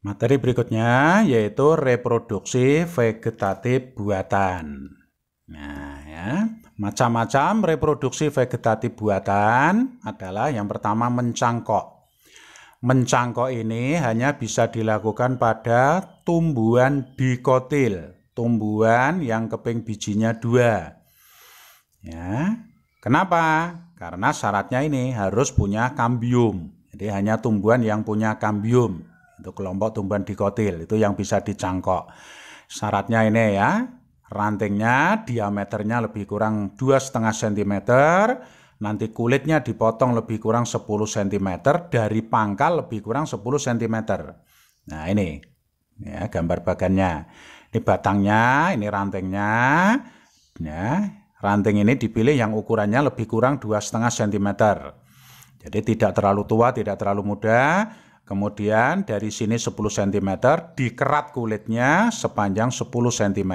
Materi berikutnya yaitu reproduksi vegetatif buatan. Nah, ya, macam-macam reproduksi vegetatif buatan adalah yang pertama mencangkok. Mencangkok ini hanya bisa dilakukan pada tumbuhan dikotil, tumbuhan yang keping bijinya 2. Ya, kenapa? Karena syaratnya ini harus punya kambium. Jadi hanya tumbuhan yang punya kambium. Itu kelompok tumbuhan dikotil, itu yang bisa dicangkok. Syaratnya ini ya, rantingnya diameternya lebih kurang 2,5 cm, nanti kulitnya dipotong lebih kurang 10 cm, dari pangkal lebih kurang 10 cm. Nah ini ya gambar bagannya. Ini batangnya, ini rantingnya. Ya, ranting ini dipilih yang ukurannya lebih kurang 2,5 cm. Jadi tidak terlalu tua, tidak terlalu muda. Kemudian dari sini 10 cm, dikerat kulitnya sepanjang 10 cm.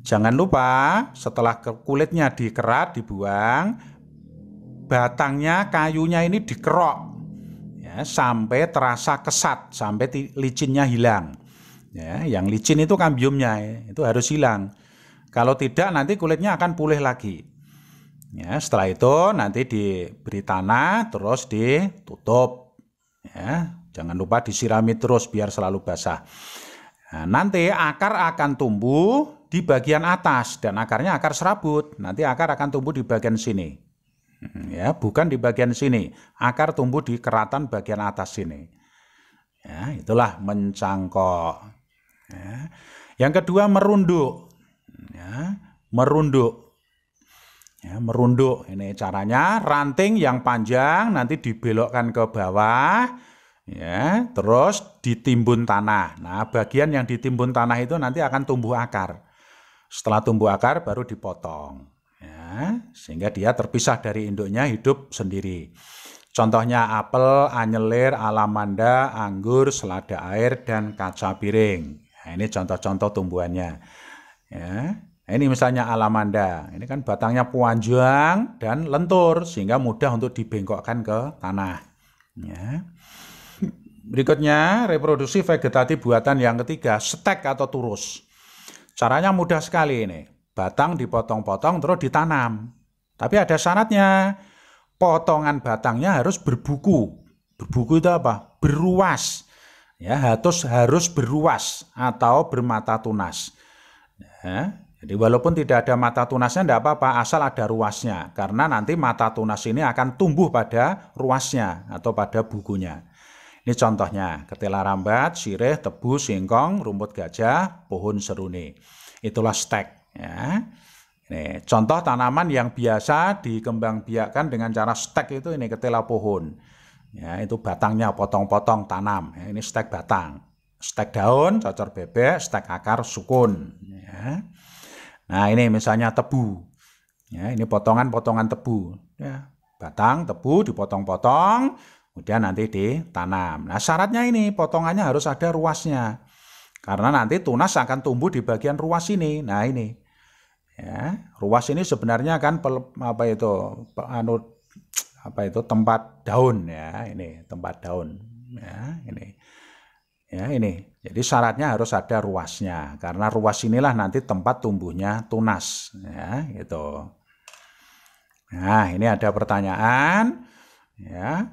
Jangan lupa setelah kulitnya dikerat, dibuang, batangnya, kayunya ini dikerok ya, sampai terasa kesat, sampai licinnya hilang. Ya, yang licin itu kambiumnya, itu harus hilang. Kalau tidak nanti kulitnya akan pulih lagi. Ya, setelah itu nanti diberi tanah, terus ditutup. Ya, jangan lupa disirami terus biar selalu basah. Nah, nanti akar akan tumbuh di bagian atas dan akarnya akar serabut. Nanti akar akan tumbuh di bagian sini. Ya, bukan di bagian sini. Akar tumbuh di keratan bagian atas sini. Ya, itulah mencangkok. Ya. Yang kedua merunduk. Ya, merunduk. Ya, merunduk ini caranya, ranting yang panjang nanti dibelokkan ke bawah ya, terus ditimbun tanah. Nah, bagian yang ditimbun tanah itu nanti akan tumbuh akar. Setelah tumbuh akar baru dipotong ya, sehingga dia terpisah dari induknya, hidup sendiri. Contohnya apel, anyelir, alamanda, anggur, selada air, dan kaca piring. Nah, ini contoh-contoh tumbuhannya ya. Ini misalnya alamanda, ini kan batangnya panjang dan lentur sehingga mudah untuk dibengkokkan ke tanah. Ya. Berikutnya reproduksi vegetatif buatan yang ketiga, stek atau turus. Caranya mudah sekali ini, batang dipotong-potong terus ditanam. Tapi ada syaratnya, potongan batangnya harus berbuku. Berbuku itu apa? Berruas. Ya, harus berruas atau bermata tunas. Ya. Jadi walaupun tidak ada mata tunasnya tidak apa-apa, asal ada ruasnya. Karena nanti mata tunas ini akan tumbuh pada ruasnya atau pada bukunya. Ini contohnya, ketela rambat, sirih, tebu, singkong, rumput gajah, pohon seruni. Itulah stek. Ya. Ini contoh tanaman yang biasa dikembangbiakkan dengan cara stek itu ini ketela pohon. Ya, itu batangnya potong-potong tanam. Ya, ini stek batang. Stek daun, cocor bebek, stek akar, sukun. Ya. Nah ini misalnya tebu, ya, ini potongan-potongan tebu, ya, batang tebu dipotong-potong, kemudian nanti ditanam. Nah syaratnya ini potongannya harus ada ruasnya, karena nanti tunas akan tumbuh di bagian ruas ini. Nah ini, ya, ruas ini sebenarnya kan tempat daun, ya, ini tempat daun, ya, ini. Ya ini, jadi syaratnya harus ada ruasnya, karena ruas inilah nanti tempat tumbuhnya tunas, ya gitu. Nah ini ada pertanyaan, ya,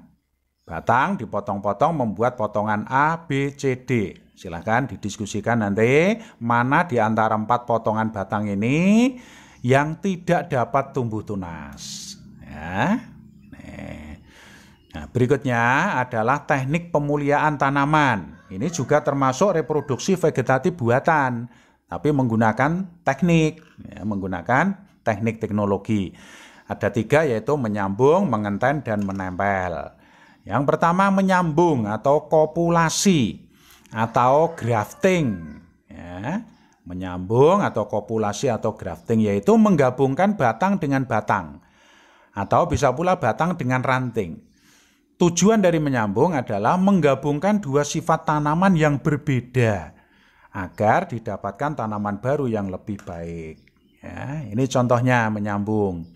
batang dipotong-potong membuat potongan A, B, C, D. Silahkan didiskusikan nanti mana di antara 4 potongan batang ini yang tidak dapat tumbuh tunas. Ya. Nah, berikutnya adalah teknik pemuliaan tanaman. Ini juga termasuk reproduksi vegetatif buatan, tapi menggunakan teknik, ya, menggunakan teknik teknologi. Ada 3 yaitu menyambung, mengenten, dan menempel. Yang pertama menyambung atau kopulasi atau grafting. Ya. Menyambung atau kopulasi atau grafting yaitu menggabungkan batang dengan batang atau bisa pula batang dengan ranting. Tujuan dari menyambung adalah menggabungkan 2 sifat tanaman yang berbeda agar didapatkan tanaman baru yang lebih baik. Ya, ini contohnya menyambung.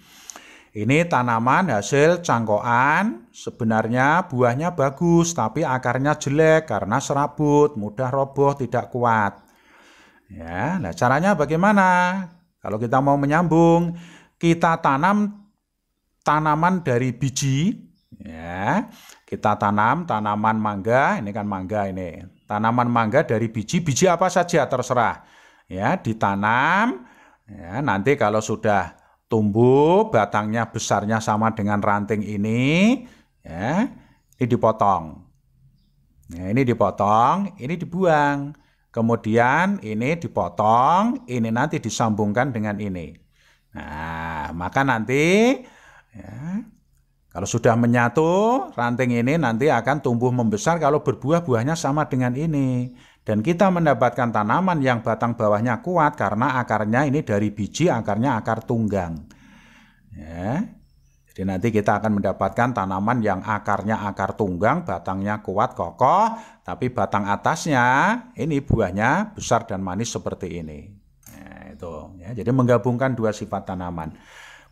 Ini tanaman hasil cangkokan, sebenarnya buahnya bagus, tapi akarnya jelek karena serabut, mudah roboh, tidak kuat. Ya, nah caranya bagaimana? Kalau kita mau menyambung, kita tanam tanaman dari biji, ya. Kita tanam tanaman mangga, ini kan mangga ini. Tanaman mangga dari biji apa saja terserah. Ya, ditanam, ya, nanti kalau sudah tumbuh, batangnya besarnya sama dengan ranting ini, ya, ini dipotong. Nah, ini dipotong, ini dibuang. Kemudian ini dipotong, ini nanti disambungkan dengan ini. Nah, maka nanti ya, kalau sudah menyatu, ranting ini nanti akan tumbuh membesar kalau berbuah buahnya sama dengan ini. Dan kita mendapatkan tanaman yang batang bawahnya kuat karena akarnya ini dari biji, akarnya akar tunggang. Ya. Jadi nanti kita akan mendapatkan tanaman yang akarnya akar tunggang, batangnya kuat, kokoh, tapi batang atasnya ini buahnya besar dan manis seperti ini. Nah, itu. Ya. Jadi menggabungkan dua sifat tanaman.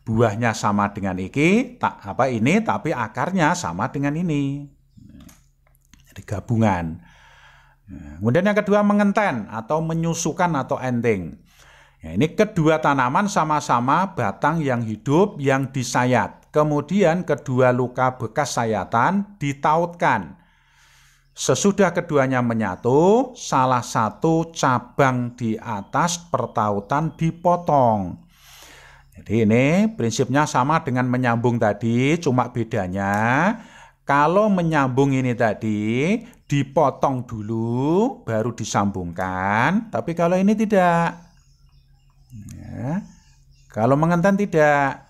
Buahnya sama dengan ini, tapi akarnya sama dengan ini. Jadi gabungan. Kemudian yang kedua mengenten atau menyusukan atau enting. Ya, ini kedua tanaman sama-sama batang yang hidup yang disayat. Kemudian kedua luka bekas sayatan ditautkan. Sesudah keduanya menyatu, salah satu cabang di atas pertautan dipotong. Jadi ini prinsipnya sama dengan menyambung tadi, cuma bedanya kalau menyambung ini tadi dipotong dulu baru disambungkan, tapi kalau ini tidak. Ya. Kalau mengenten tidak.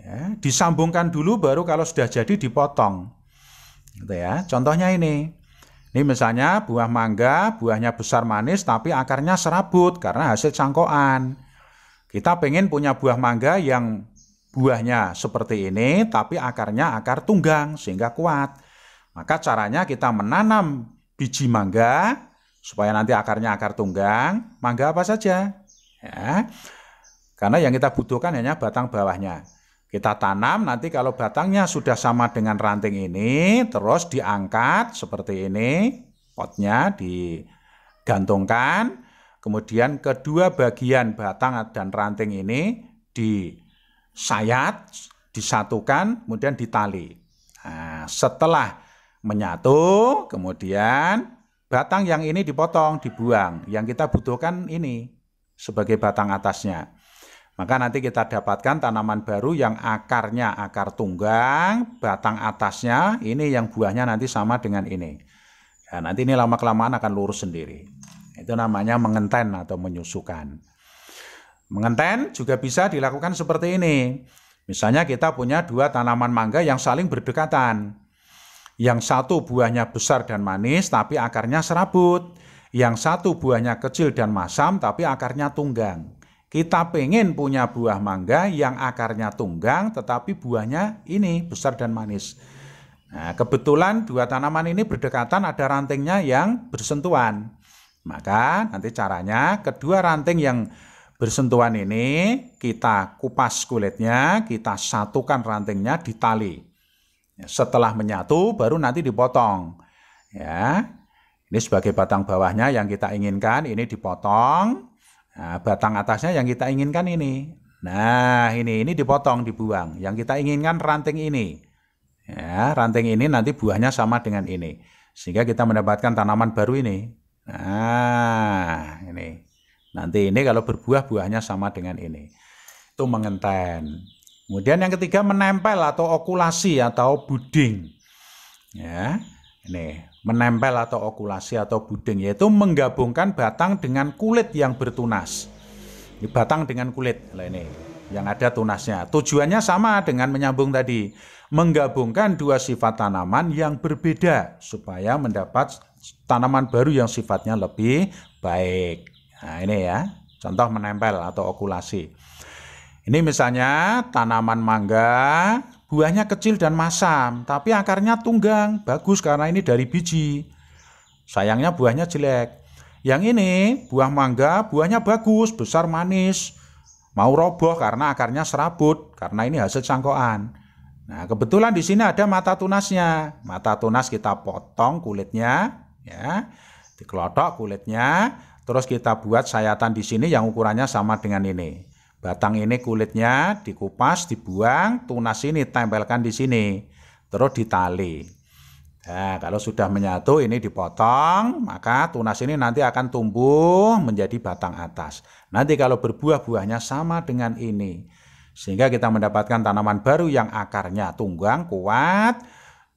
Ya, disambungkan dulu baru kalau sudah jadi dipotong. Gitu ya. Contohnya ini. Ini misalnya buah mangga, buahnya besar manis tapi akarnya serabut karena hasil cangkokan. Kita pengen punya buah mangga yang buahnya seperti ini, tapi akarnya akar tunggang sehingga kuat. Maka caranya kita menanam biji mangga supaya nanti akarnya akar tunggang. Mangga apa saja? Ya. Karena yang kita butuhkan hanya batang bawahnya. Kita tanam, nanti kalau batangnya sudah sama dengan ranting ini, terus diangkat seperti ini, potnya digantungkan. Kemudian kedua bagian batang dan ranting ini disayat, disatukan, kemudian ditali. Nah, setelah menyatu, kemudian batang yang ini dipotong, dibuang. Yang kita butuhkan ini sebagai batang atasnya. Maka nanti kita dapatkan tanaman baru yang akarnya akar tunggang, batang atasnya ini yang buahnya nanti sama dengan ini. Ya, nanti ini lama-kelamaan akan lurus sendiri. Itu namanya mengenten atau menyusukan. Mengenten juga bisa dilakukan seperti ini. Misalnya kita punya dua tanaman mangga yang saling berdekatan. Yang satu buahnya besar dan manis tapi akarnya serabut. Yang satu buahnya kecil dan masam tapi akarnya tunggang. Kita pengen punya buah mangga yang akarnya tunggang tetapi buahnya ini besar dan manis. Nah, kebetulan dua tanaman ini berdekatan, ada rantingnya yang bersentuhan. Maka nanti caranya kedua ranting yang bersentuhan ini kita kupas kulitnya, kita satukan rantingnya ditali. Setelah menyatu baru nanti dipotong. Ya, ini sebagai batang bawahnya yang kita inginkan ini dipotong. Nah, batang atasnya yang kita inginkan ini. Nah, ini dipotong, dibuang. Yang kita inginkan ranting ini. Ya, ranting ini nanti buahnya sama dengan ini. Sehingga kita mendapatkan tanaman baru ini. Nah, ini. Nanti ini kalau berbuah, buahnya sama dengan ini. Itu mengenten. Kemudian yang ketiga menempel atau okulasi atau buding. Ya, ini. Menempel atau okulasi atau buding, yaitu menggabungkan batang dengan kulit yang bertunas. Ini batang dengan kulit. Nah, ini yang ada tunasnya. Tujuannya sama dengan menyambung tadi. Menggabungkan dua sifat tanaman yang berbeda supaya mendapat tanaman baru yang sifatnya lebih baik. Nah, ini ya, contoh menempel atau okulasi. Ini misalnya tanaman mangga, buahnya kecil dan masam, tapi akarnya tunggang, bagus karena ini dari biji. Sayangnya buahnya jelek. Yang ini buah mangga, buahnya bagus, besar manis. mau roboh karena akarnya serabut, karena ini hasil cangkokan. Nah, kebetulan di sini ada mata tunasnya. Mata tunas kita potong kulitnya, ya, dikelotok kulitnya, terus kita buat sayatan di sini yang ukurannya sama dengan ini. Batang ini kulitnya dikupas, dibuang, tunas ini tempelkan di sini, terus ditali. Nah, kalau sudah menyatu ini dipotong, maka tunas ini nanti akan tumbuh menjadi batang atas. Nanti kalau berbuah, buahnya sama dengan ini. Sehingga kita mendapatkan tanaman baru yang akarnya tunggang, kuat,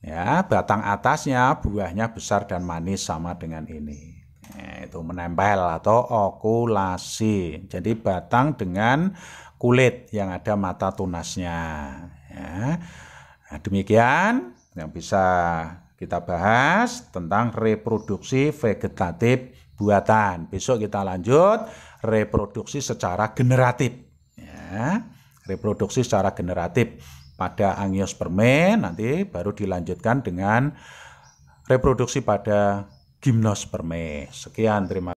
ya, batang atasnya buahnya besar dan manis sama dengan ini. Nah, itu menempel atau okulasi. Jadi batang dengan kulit yang ada mata tunasnya. Ya. Nah, demikian yang bisa kita bahas tentang reproduksi vegetatif buatan. Besok kita lanjut reproduksi secara generatif. Ya, reproduksi secara generatif pada angiospermae, nanti baru dilanjutkan dengan reproduksi pada gimnospermae. Sekian, terima kasih.